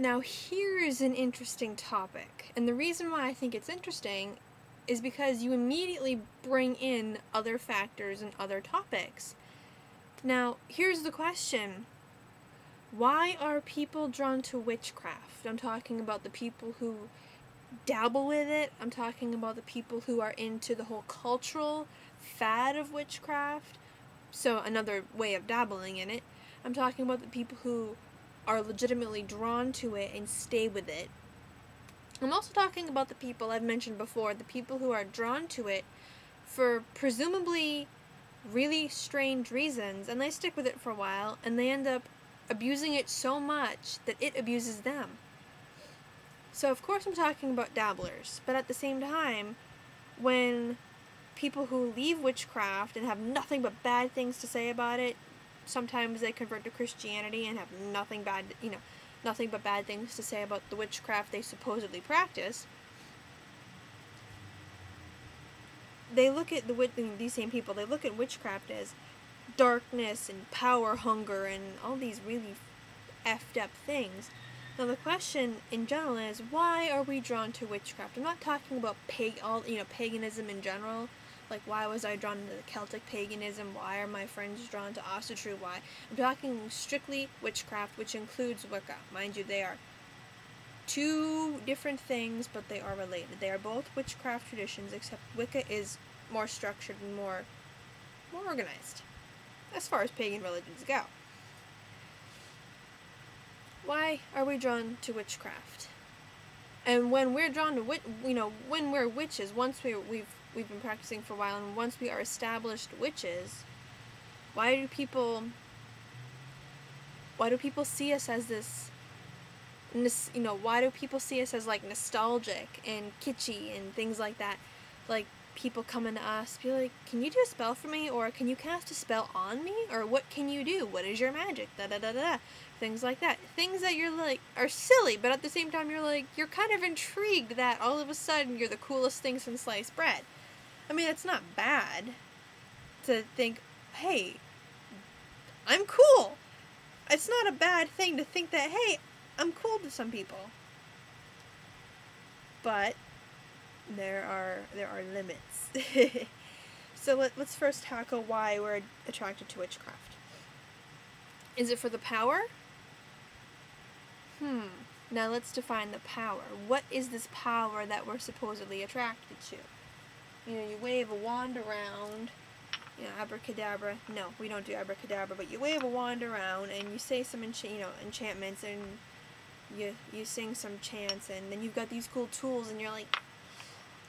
Now here's an interesting topic, and the reason why I think it's interesting is because you immediately bring in other factors and other topics. Now, here's the question. Why are people drawn to witchcraft? I'm talking about the people who dabble with it. I'm talking about the people who are into the whole cultural fad of witchcraft. So another way of dabbling in it. I'm talking about the people who are legitimately drawn to it and stay with it. I'm also talking about the people I've mentioned before, the people who are drawn to it for presumably really strange reasons, and they stick with it for a while, and they end up abusing it so much that it abuses them. So of course I'm talking about dabblers, but at the same time, when people who leave witchcraft and have nothing but bad things to say about it, sometimes they convert to Christianity and have nothing but bad things to say about the witchcraft they supposedly practice. They look at these same people, they look at witchcraft as darkness and power hunger and all these really effed up things. Now the question in general is, why are we drawn to witchcraft? I'm not talking about paganism in general. Like, why was I drawn to the Celtic paganism? Why are my friends drawn to Asatru? Why? I'm talking strictly witchcraft, which includes Wicca. Mind you, they are two different things, but they are related. They are both witchcraft traditions, except Wicca is more structured and more organized, as far as pagan religions go. Why are we drawn to witchcraft? And when we're drawn to when we're witches, once we've been practicing for a while, and once we are established witches, why do people see us as this? Why do people see us as like nostalgic and kitschy and things like that? Like, people coming to us, be like, can you do a spell for me? Or can you cast a spell on me? Or what can you do? What is your magic? Da-da-da-da. Things like that. Things that you're like, are silly, but at the same time you're kind of intrigued that all of a sudden you're the coolest thing since sliced bread. I mean, it's not bad to think, hey, I'm cool. It's not a bad thing to think that, hey, I'm cool to some people. But there are limits. So let's first tackle why we're attracted to witchcraft. Is it for the power? Now let's define the power. What is this power that we're supposedly attracted to? You wave a wand around, abracadabra. No, we don't do abracadabra, but you wave a wand around and you say some enchantments, and you sing some chants, and then you've got these cool tools and you're like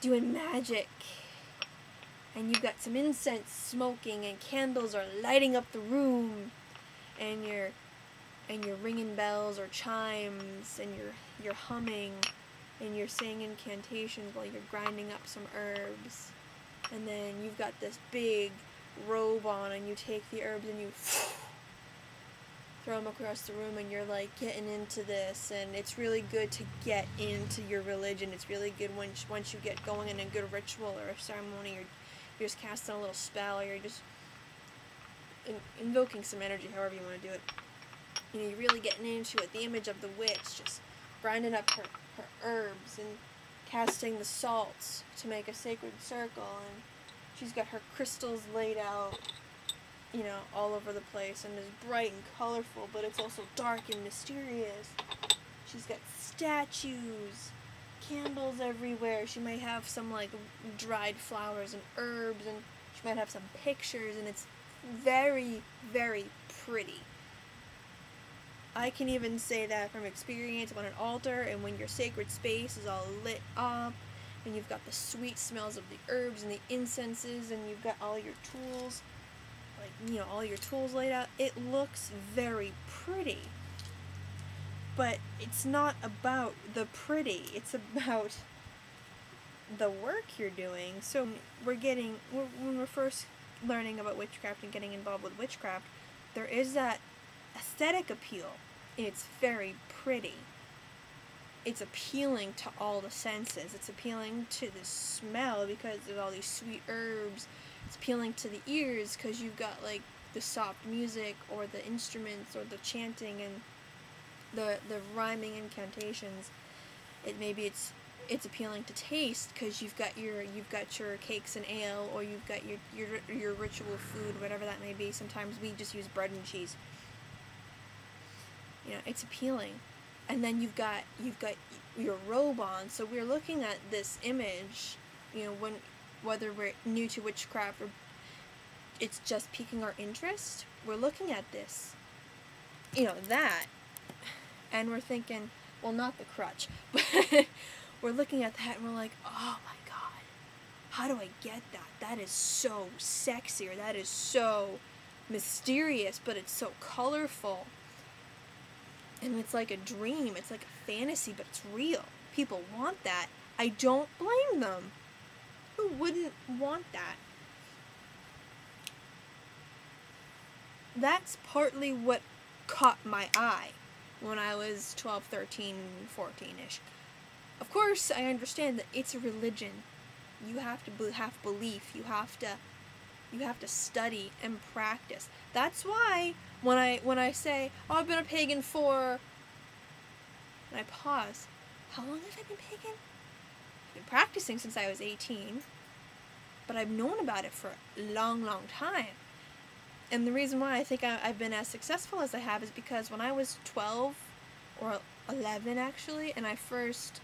doing magic. And you've got some incense smoking and candles are lighting up the room, and you're ringing bells or chimes, and you're humming, and you're saying incantations while you're grinding up some herbs. And then you've got this big robe on, and you take the herbs and you throw them across the room, and you're like getting into this, and it's really good to get into your religion. It's really good once you get going in a good ritual or a ceremony, you're just casting a little spell, or you're just invoking some energy, however you want to do it. You're really getting into it. The image of the witch just grinding up her herbs and casting the salts to make a sacred circle, and she's got her crystals laid out, all over the place, and it's bright and colorful, but it's also dark and mysterious. She's got statues, candles everywhere. She might have some like dried flowers and herbs, and she might have some pictures, and it's very, very pretty. I can even say that from experience on an altar, and when your sacred space is all lit up, and you've got the sweet smells of the herbs and the incenses, and you've got all your tools, all your tools laid out, it looks very pretty. But it's not about the pretty, it's about the work you're doing. So when we're first learning about witchcraft and getting involved with witchcraft, there is that aesthetic appeal. It's very pretty. It's appealing to all the senses. It's appealing to the smell because of all these sweet herbs. It's appealing to the ears because you've got like the soft music or the instruments or the chanting, and the rhyming incantations, it's appealing to taste because you've got your cakes and ale, or you've got your ritual food, whatever that may be. Sometimes we just use bread and cheese. You know, it's appealing. And then you've got your robe on. So we're looking at this image, you know, whether we're new to witchcraft or it's just piquing our interest, we're looking at this, you know, that, and we're thinking, well, not the crutch, but we're looking at that and we're like, oh my god, how do I get that? That is so sexy, or that is so mysterious, but it's so colorful. And it's like a dream, it's like a fantasy, but it's real. People want that. I don't blame them. Who wouldn't want that? That's partly what caught my eye when I was 12, 13, 14-ish. Of course, I understand that it's a religion. You have to have belief. You have to study and practice. That's why when I say, oh, I've been a pagan for, and I pause, how long have I been pagan? I've been practicing since I was 18, but I've known about it for a long, long time. And the reason why I think I've been as successful as I have is because when I was 12, or 11 actually, and I first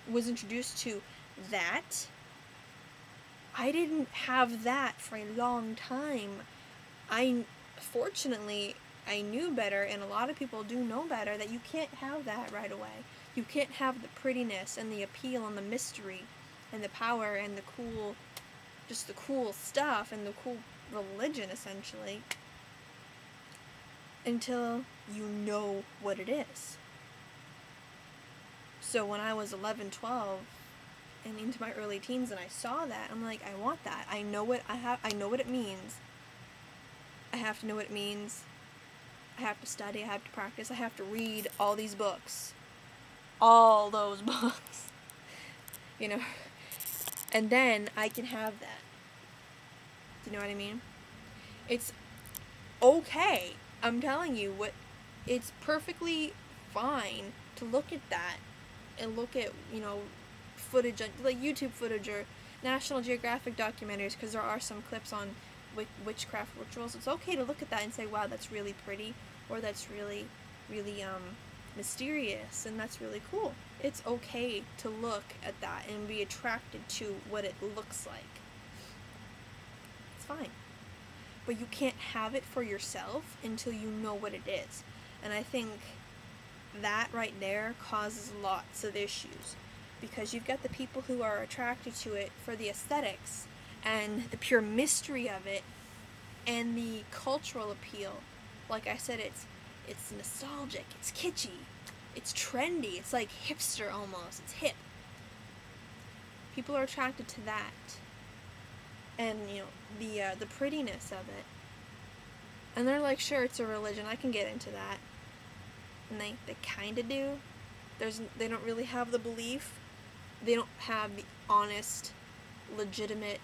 was introduced to that, I didn't have that for a long time. Fortunately, I knew better, and a lot of people do know better, that you can't have that right away. You can't have the prettiness and the appeal and the mystery and the power and the cool, just the cool stuff and the cool religion, essentially, until you know what it is. So when I was 11, 12, and into my early teens, and I saw that, I'm like, I want that. I know what it means. I have to know what it means. I have to study, I have to practice, I have to read all these books. All those books. You know? And then I can have that. Do you know what I mean? It's okay. I'm telling you, it's perfectly fine to look at that and look at, you know, footage, like YouTube footage or National Geographic documentaries, because there are some clips on witchcraft rituals. It's okay to look at that and say, wow, that's really pretty, or that's really, really mysterious, and that's really cool. It's okay to look at that and be attracted to what it looks like. It's fine. But you can't have it for yourself until you know what it is. And I think that right there causes lots of issues, because you've got the people who are attracted to it for the aesthetics and the pure mystery of it and the cultural appeal. Like I said, it's nostalgic, it's kitschy, it's trendy, it's like hipster almost, it's hip. People are attracted to that. And, you know, the prettiness of it. And they're like, sure, it's a religion, I can get into that. And they kind of do. They don't really have the belief. They don't have the honest, legitimate,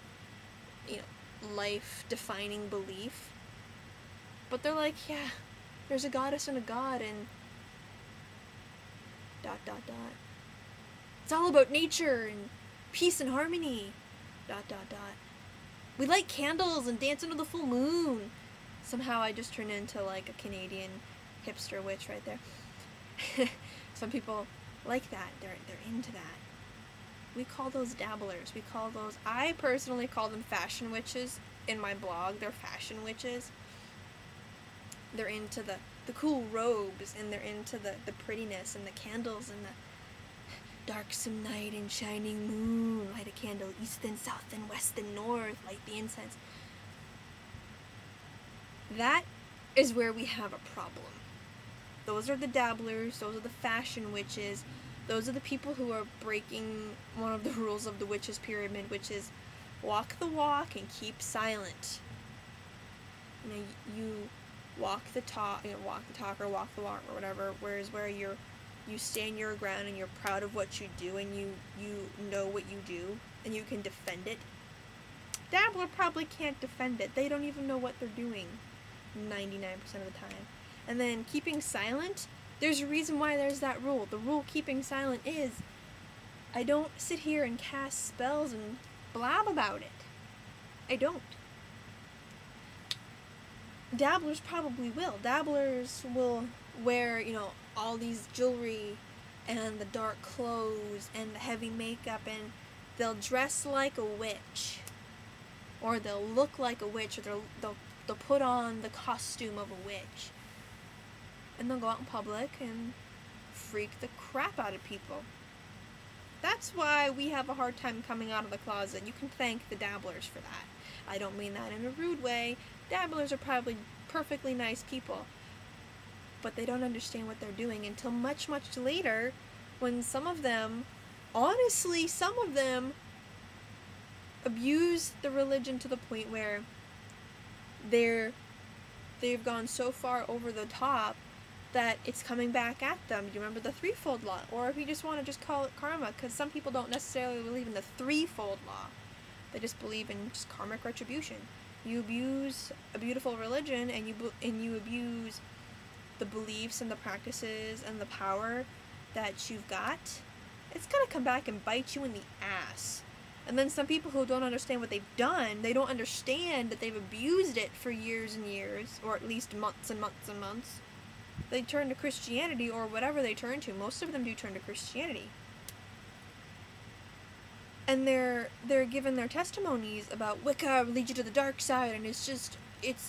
you know, life-defining belief. But they're like, yeah, there's a goddess and a god, and ... It's all about nature and peace and harmony. ... We light candles and dance under the full moon. Somehow I just turned into like a Canadian hipster witch right there. Some people like that. They're into that. We call those dabblers. I personally call them fashion witches in my blog. They're fashion witches. They're into the cool robes, and they're into the prettiness and the candles and the darksome night and shining moon. Light a candle east and south and west and north. Light the incense. That is where we have a problem. Those are the dabblers. Those are the fashion witches. Those are the people who are breaking one of the rules of the witches' pyramid, which is walk the walk and keep silent. You know, you walk the talk, or walk the walk, or whatever. Whereas where you stand your ground and you're proud of what you do, and you know what you do and you can defend it. Dabbler probably can't defend it. They don't even know what they're doing 99% of the time. And then keeping silent, There's a reason why there's that rule. The rule keeping silent is, I don't sit here and cast spells and blab about it. I don't. Dabblers probably will. Dabblers will wear, you know, all these jewelry and the dark clothes and the heavy makeup, and they'll dress like a witch, or they'll look like a witch, or they'll put on the costume of a witch, and they'll go out in public and freak the crap out of people. That's why we have a hard time coming out of the closet. You can thank the dabblers for that. I don't mean that in a rude way. Dabblers are probably perfectly nice people, but they don't understand what they're doing until much, much later, when some of them, honestly, some of them abuse the religion to the point where they've gone so far over the top that it's coming back at them. You remember the threefold law? Or if you just want to just call it karma, because some people don't necessarily believe in the threefold law. They just believe in just karmic retribution. You abuse a beautiful religion, and you abuse the beliefs and the practices and the power that you've got, it's gonna come back and bite you in the ass. And then some people who don't understand what they've done, they don't understand that they've abused it for years and years, or at least months and months and months. They turn to Christianity, or whatever they turn to. Most of them do turn to Christianity. And they're given their testimonies about Wicca will lead you to the dark side, and it's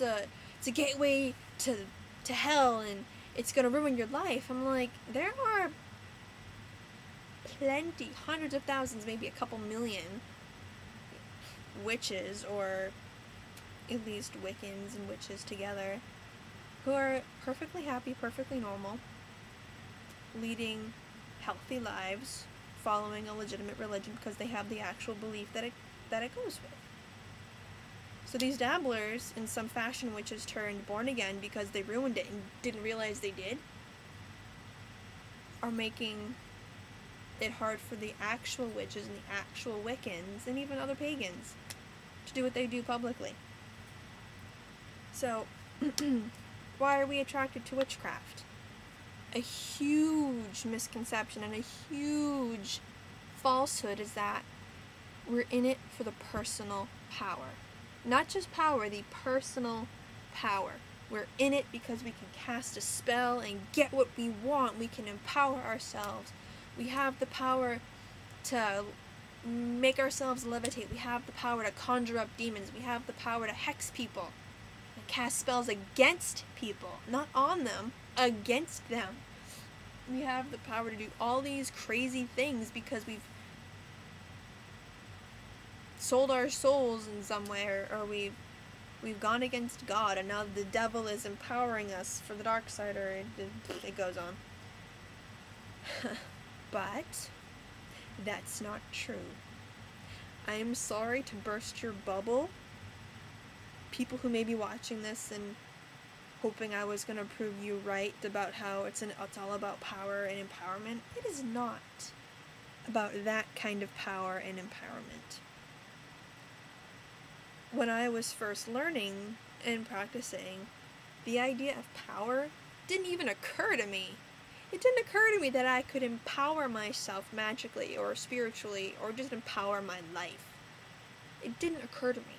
a gateway to hell, and it's gonna ruin your life. I'm like, there are plenty, hundreds of thousands, maybe a couple million witches, or at least Wiccans and witches together, who are perfectly happy, perfectly normal, leading healthy lives, following a legitimate religion because they have the actual belief that it goes with. So these dabblers, in some fashion, witches turned born again because they ruined it and didn't realize they did, are making it hard for the actual witches and the actual Wiccans and even other pagans to do what they do publicly. So, why are we attracted to witchcraft? A huge misconception and a huge falsehood is that we're in it for the personal power. Not just power, the personal power. We're in it because we can cast a spell and get what we want. We can empower ourselves. We have the power to make ourselves levitate. We have the power to conjure up demons. We have the power to hex people and cast spells against people, not on them, against them. We have the power to do all these crazy things because we've sold our souls in some way, or we've gone against God, and now the devil is empowering us for the dark side, or it goes on. But that's not true. I am sorry to burst your bubble. People who may be watching this and hoping I was going to prove you right about how it's all about power and empowerment. It is not about that kind of power and empowerment. When I was first learning and practicing, the idea of power didn't even occur to me. It didn't occur to me that I could empower myself magically or spiritually or just empower my life. It didn't occur to me.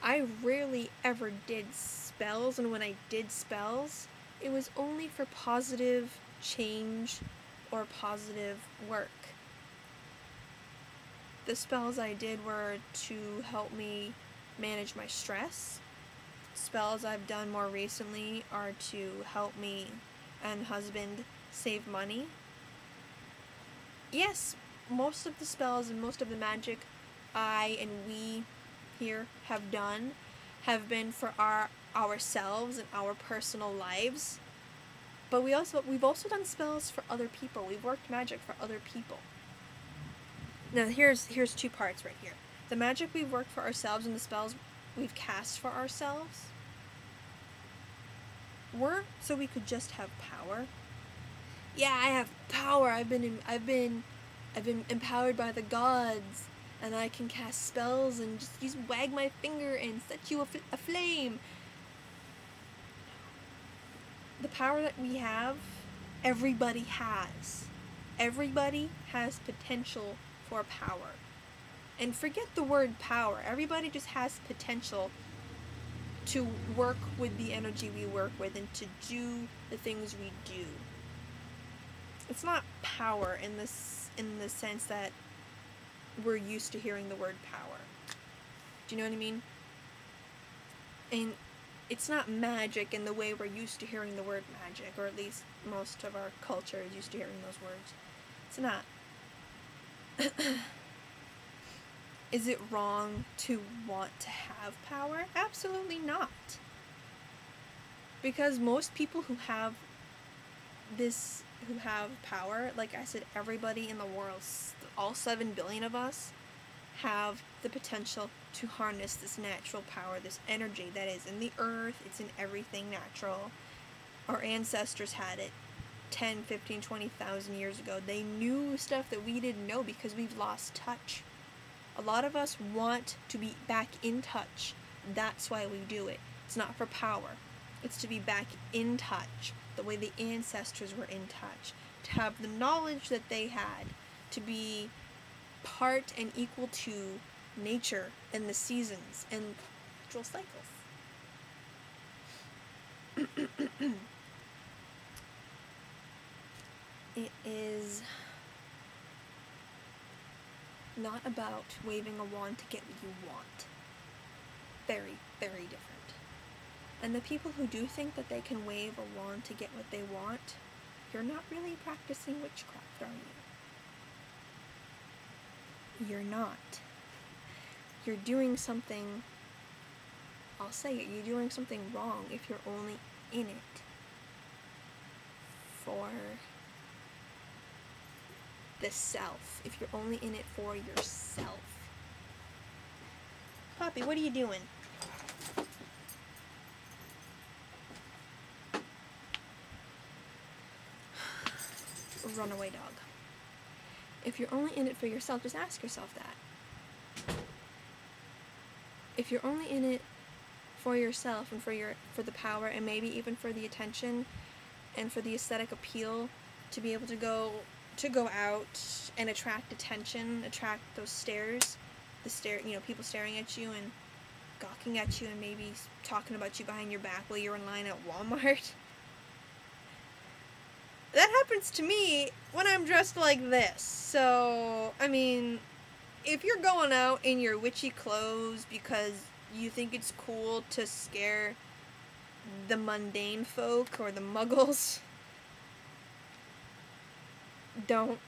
I rarely ever did spells, and when I did spells, it was only for positive change or positive work. The spells I did were to help me manage my stress. Spells I've done more recently are to help me and husband save money. Yes, most of the spells and most of the magic I and we here have done have been for ourselves and our personal lives. But we've also done spells for other people. We've worked magic for other people. Now here's two parts right here. The magic we've worked for ourselves and the spells we've cast for ourselves weren't so we could just have power. Yeah, I have power. I've been empowered by the gods, and I can cast spells and just wag my finger and set you aflame. the power that we have, everybody has. Everybody has potential for power. And forget the word power. Everybody just has potential to work with the energy we work with and to do the things we do. It's not power in the sense that we're used to hearing the word power. Do you know what I mean? And it's not magic in the way we're used to hearing the word magic, or at least most of our culture is used to hearing those words. It's not. Is it wrong to want to have power? Absolutely not. Because most people who have power, like I said, everybody in the world, all 7 billion of us, have the potential to harness this natural power, this energy that is in the earth, it's in everything natural. Our ancestors had it 10, 15, 20,000 years ago. They knew stuff that we didn't know because we've lost touch. A lot of us want to be back in touch. That's why we do it. It's not for power. It's to be back in touch, the way the ancestors were in touch, to have the knowledge that they had, to be part and equal to nature and the seasons and natural cycles. It is not about waving a wand to get what you want. Very, very different. And the people who do think that they can wave a wand to get what they want, you're not really practicing witchcraft, are you? You're not. You're doing something, I'll say it, you're doing something wrong if you're only in it for the self. If you're only in it for yourself. Poppy, what are you doing? Runaway dog. If you're only in it for yourself, just ask yourself that. If you're only in it for yourself and for the power and maybe even for the attention and for the aesthetic appeal, to be able to go out and attract attention, attract those stares, people staring at you and gawking at you and maybe talking about you behind your back while you're in line at Walmart. That happens to me when I'm dressed like this. So, I mean, if you're going out in your witchy clothes because you think it's cool to scare the mundane folk or the muggles, don't.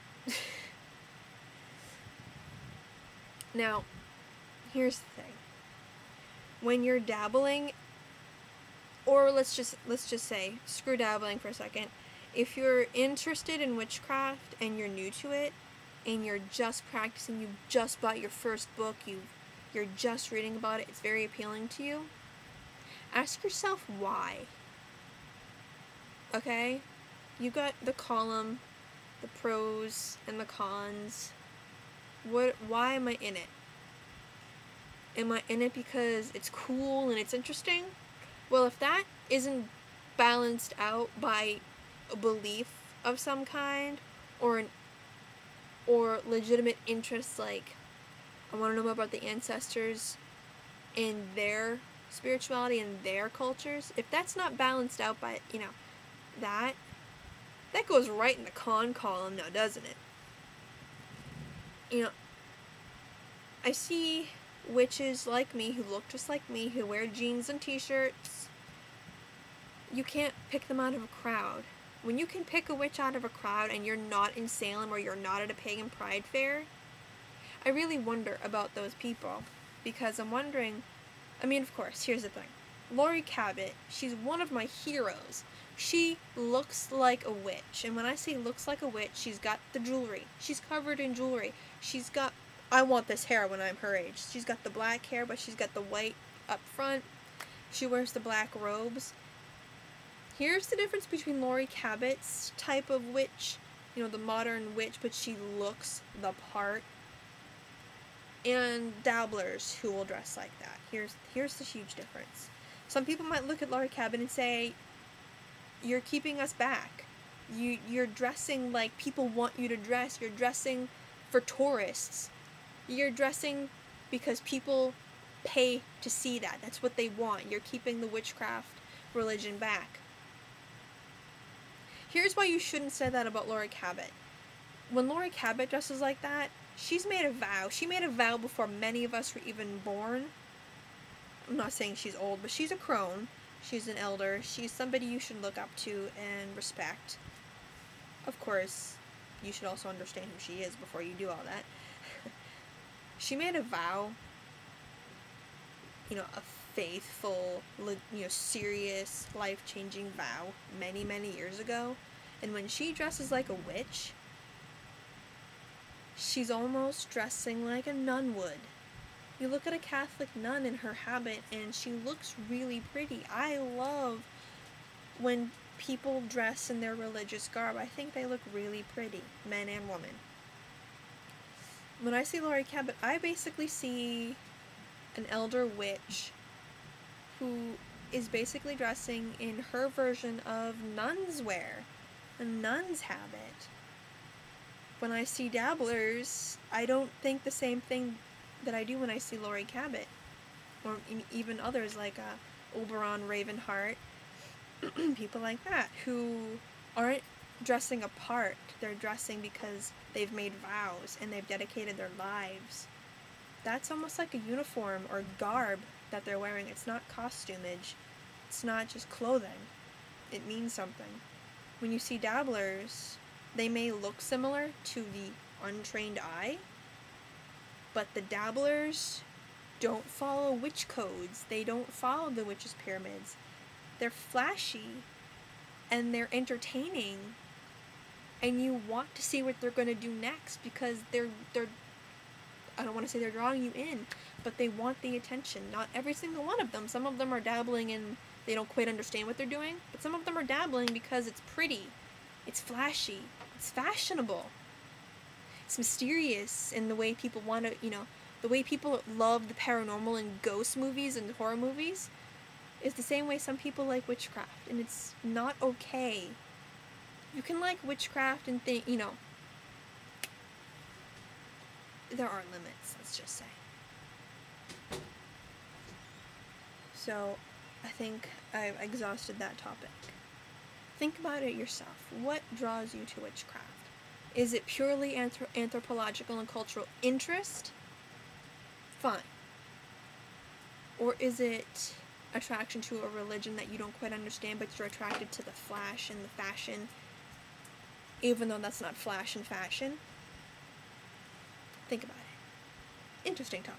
Now, here's the thing. When you're dabbling, or let's just say, screw dabbling for a second. If you're interested in witchcraft and you're new to it, and you're just practicing, you just bought your first book, you're just reading about it, it's very appealing to you, ask yourself why. Okay? You got the column, the pros and the cons. Why am I in it? Am I in it because it's cool and it's interesting? Well, if that isn't balanced out by a belief of some kind, or legitimate interests, like I want to know more about the ancestors and their spirituality and their cultures, if that's not balanced out by, that goes right in the con column now, doesn't it? I see witches like me, who look just like me, who wear jeans and t-shirts. You can't pick them out of a crowd. When you can pick a witch out of a crowd and you're not in Salem or you're not at a pagan pride fair, I really wonder about those people. Because I'm wondering, of course, here's the thing. Laurie Cabot, she's one of my heroes. She looks like a witch. And when I say looks like a witch, she's got the jewelry. She's covered in jewelry. I want this hair when I'm her age. She's got the black hair, but she's got the white up front. She wears the black robes. Here's the difference between Laurie Cabot's type of witch, the modern witch, but she looks the part, and dabblers who will dress like that. Here's the huge difference. Some people might look at Laurie Cabot and say, you're keeping us back. You're dressing like people want you to dress. You're dressing for tourists. You're dressing because people pay to see that. That's what they want. You're keeping the witchcraft religion back. Here's why you shouldn't say that about Laurie Cabot. When Laurie Cabot dresses like that, she's made a vow. She made a vow before many of us were even born. I'm not saying she's old, but she's a crone. She's an elder. She's somebody you should look up to and respect. Of course, you should also understand who she is before you do all that. She made a vow, a faithful, serious, life-changing vow many, many years ago. And when she dresses like a witch, she's almost dressing like a nun would. You look at a Catholic nun in her habit, and she looks really pretty. I love when people dress in their religious garb. I think they look really pretty, men and women. When I see Laurie Cabot, I basically see an elder witch who is basically dressing in her version of nun's wear, a nun's habit. When I see dabblers, I don't think the same thing that I do when I see Laurie Cabot, or even others like Oberon, Ravenheart, people like that, who aren't dressing a part. They're dressing because they've made vows and they've dedicated their lives. That's almost like a uniform or garb that they're wearing. It's not costumage. It's not just clothing. It means something. When you see dabblers, they may look similar to the untrained eye, but the dabblers don't follow witch codes. They don't follow the witches' pyramids. They're flashy and they're entertaining, and you want to see what they're going to do next because they're I don't want to say they're drawing you in, but they want the attention. Not every single one of them. Some of them are dabbling and they don't quite understand what they're doing, but some of them are dabbling because it's pretty, it's flashy, it's fashionable, it's mysterious in the way people want to, the way people love the paranormal and ghost movies and horror movies is the same way some people like witchcraft, and it's not okay. You can like witchcraft and think, there are limits, let's just say. So, I think I've exhausted that topic. Think about it yourself. What draws you to witchcraft? Is it purely anthropological and cultural interest? Fine. Or is it attraction to a religion that you don't quite understand, but you're attracted to the flash and the fashion, even though that's not flash and fashion? Think about it. Interesting topic.